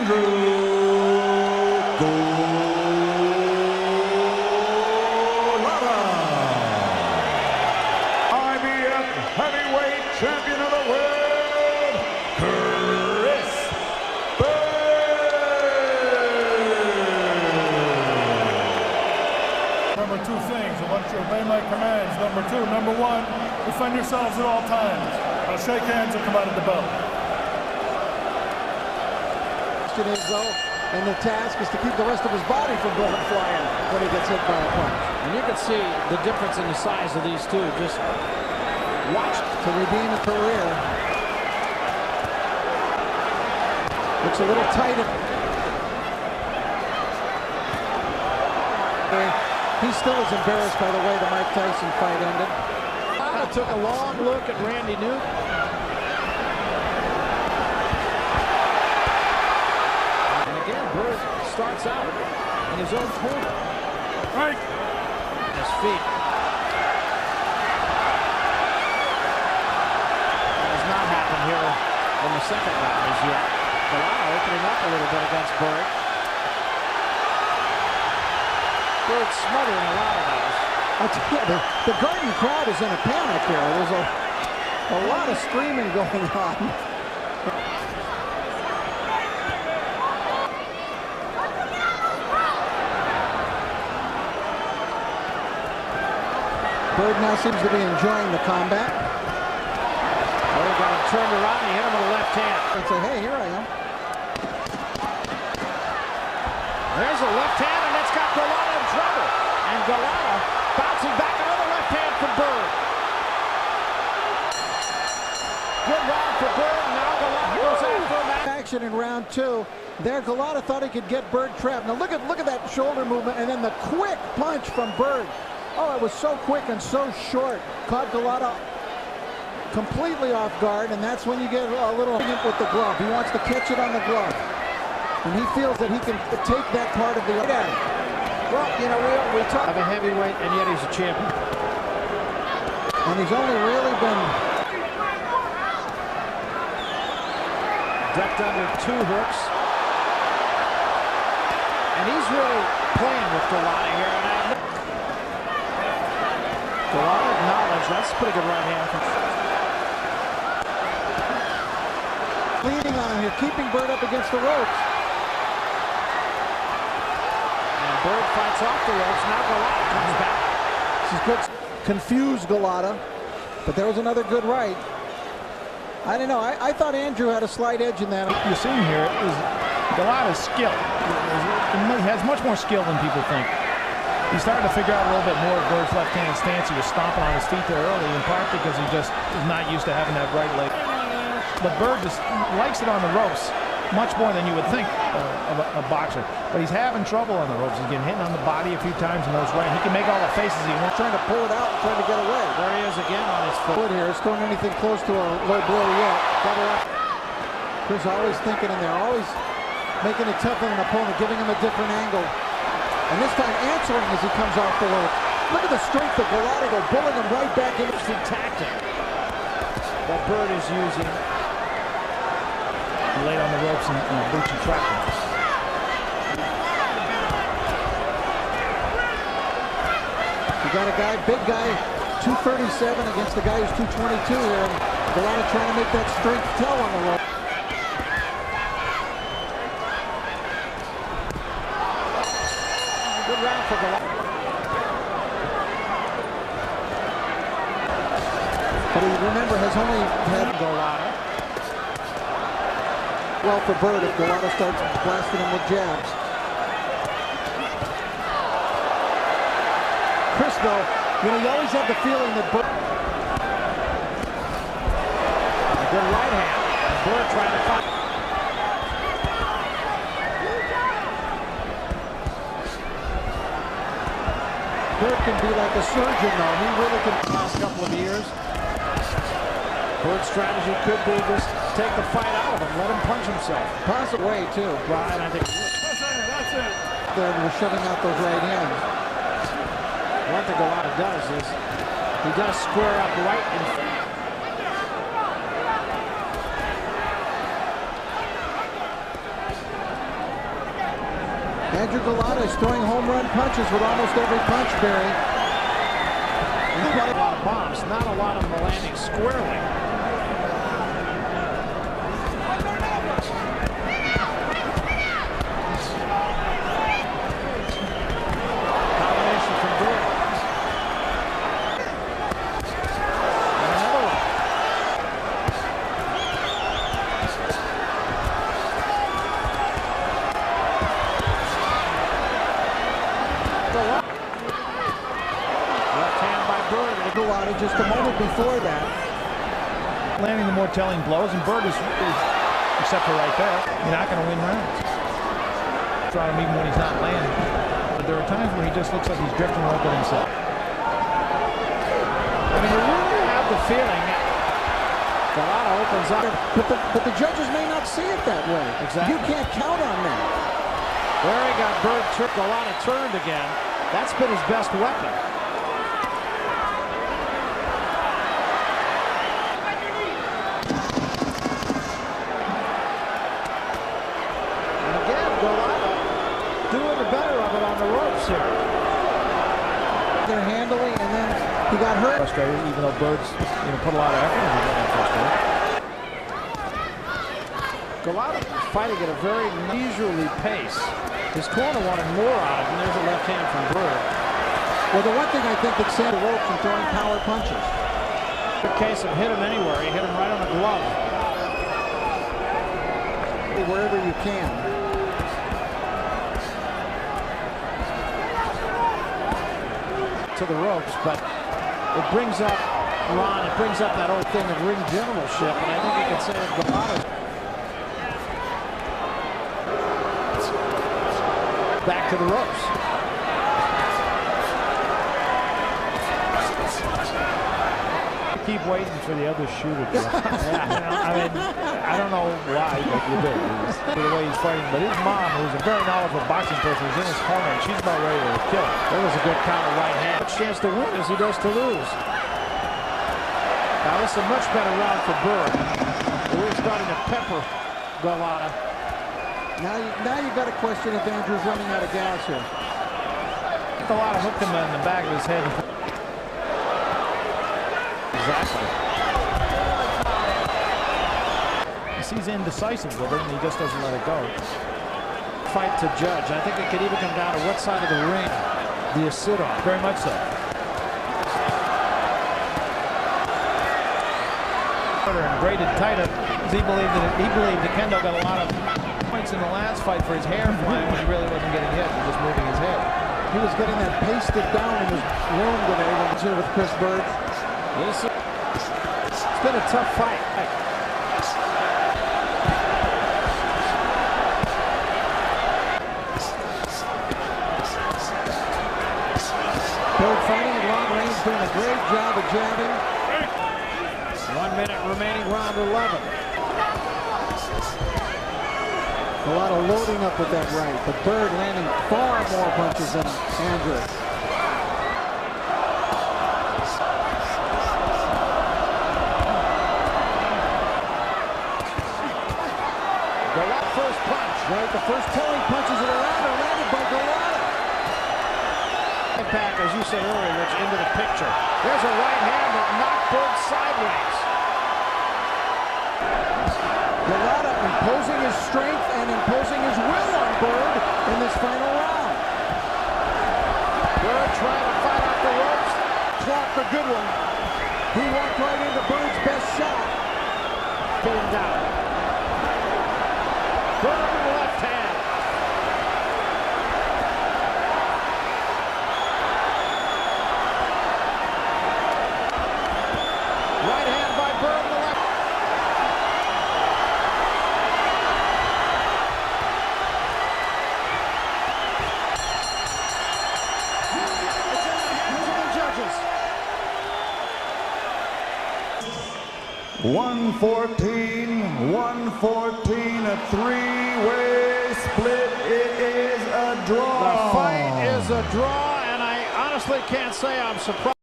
Gołota. IBF Heavyweight Champion of the World, Remember two things. I want you to obey my commands. Number one, defend yourselves at all times. I'll shake hands and come out of the belt. And the task is to keep the rest of his body from flying when he gets hit by a punch. And you can see the difference in the size of these two. Just watch. To redeem a career. Looks a little tight. He still is embarrassed by the way the Mike Tyson fight ended. Gołota took a long look at Randy Newt. And again, Byrd starts out in his own corner. Right. His feet. That has not happened here in the second round as yet. Gołota opening up a little bit against Byrd. Byrd smothering a lot of those. The Garden crowd is in a panic here. There's a lot of screaming going on. Byrd now seems to be enjoying the combat. Oh, he got him turned around and he hit him with a left hand. And say, hey, here I am. There's a left hand, and that's got Gołota in trouble. And Gołota bouncing back, another left hand from Byrd. Good round for Byrd, and now Gołota goes after him. Action in round two. There, Gołota thought he could get Byrd trapped. Now look at that shoulder movement, and then the quick punch from Byrd. Oh, it was so quick and so short. Caught Gołota completely off guard, and that's when you get a little with the glove. He wants to catch it on the glove. And he feels that he can take that part of the yeah. Well, you know, we talk of a heavyweight, and yet he's a champion. And he's only really been ducked under two hooks. And he's really playing with Gołota here. And Gołota acknowledged that's a pretty good right hand. Leaning on him here, keeping Byrd up against the ropes. Byrd fights off the ropes. Now Gołota comes back. This is good. Confused Gołota, but there was another good right. I don't know. I thought Andrew had a slight edge in that. What you're seeing here is Gołota's skill. He has much more skill than people think. He's starting to figure out a little bit more of Byrd's left-handed stance. He was stomping on his feet there early, in part because he just is not used to having that right leg. But Byrd just likes it on the ropes much more than you would think of a boxer. But he's having trouble on the ropes. He's getting hit on the body a few times in those right. He can make all the faces he wants. Trying to pull it out and trying to get away. There he is again on his foot. Here, it's going anything close to a low blow yet. Double up. Chris always thinking in there, always making it tough on an opponent, giving him a different angle. And this time answering as he comes off the ropes. Look at the strength of Gołota, go pulling him right back in. Interesting tactic that Byrd is using. He laid on the ropes and Bucci trapped him. You got a guy, big guy, 237 against the guy who's 222 here. And Gołota trying to make that strength tell on the rope. Good round for Gołota. But he, remember, has only had Gołota. Well for Byrd if Gołota starts blasting him with jabs. Chris, though, you know, you always have the feeling that Byrd... A good right hand. And Byrd trying to fight. Byrd can be like a surgeon, though. He really can... The last couple of years. Byrd's strategy could be just take the fight out of him, let him punch himself. Possible way, too. Right, I think. That's it. Then we're shoving out those right hands. One thing Gołota does is he does square up right in front. Andrew Gołota is throwing home run punches with almost every punch, Barry. A lot of bombs, not a lot of them landing squarely. Combination from Byrd. And another one. Left hand by Byrd. Gołota just a moment before that. Landing the more telling blows, and Byrd is except for right there, you're not going to win rounds. Try him even when he's not landing. But there are times where he just looks like he's drifting away with himself. I mean, you really have the feeling Gołota opens up. But the judges may not see it that way. Exactly. You can't count on that. There he got Byrd. Gołota turned again. That's been his best weapon. And again, Gołota doing the better of it on the ropes here. They're handling, and then he got hurt. Frustrated, even though Bird's put a lot of effort into getting frustrated. Gołota fighting at a very leisurely pace. His corner wanted more out of him. There's a left hand from Byrd. Well, the one thing I think that saved the ropes from throwing power punches. Good case of hit him anywhere. He hit him right on the glove. Wherever you can. To the ropes, but it brings up Ron. It brings up that old thing of ring generalship, and I think you can say that Gołota back to the ropes. Keep waiting for the other shoe to drop. I mean, I don't know why, but you do. The way he's fighting. But his mom, who's a very knowledgeable boxing person, is in his corner, and she's about ready to kill him. That was a good counter right hand. Chance to win as he does to lose. Now this is a much better round for Byrd. We're starting to pepper Gołota. Now you've got a question if Andrew's running out of gas here. Gołota hooked him in the back of his head. Exactly. He sees indecisive with it, and he just doesn't let it go. Fight to judge. I think it could even come down to what side of the ring do you sit on. Very much so. And braided tighter, because he believed that Kendo got a lot of points in the last fight for his hair flying when he really wasn't getting hit, he was moving his head. He was getting that pasted down in his room today with Chris Byrd. It's been a tough fight. Byrd fighting at long range, doing a great job of jabbing. 1 minute remaining, round 11. Gołota loading up with that right, but Byrd landing far more punches than Andrew. Gołota first punch. Right, the first telling punches of the round are landed by Gołota. Impact, as you said earlier, Rich, into the picture. There's a right hand that knocked Byrd sideways. Gołota imposing his strength and imposing his will on Byrd in this final round. Byrd trying to fight off the ropes. Clocked a good one. He walked right into Byrd's best shot. Pinned down. Byrd with the left hand. Right hand by Byrd with the left. It's in the hands of the judges. 114, 114, a three-way split. It is a draw. The fight is a draw, and I honestly can't say I'm surprised.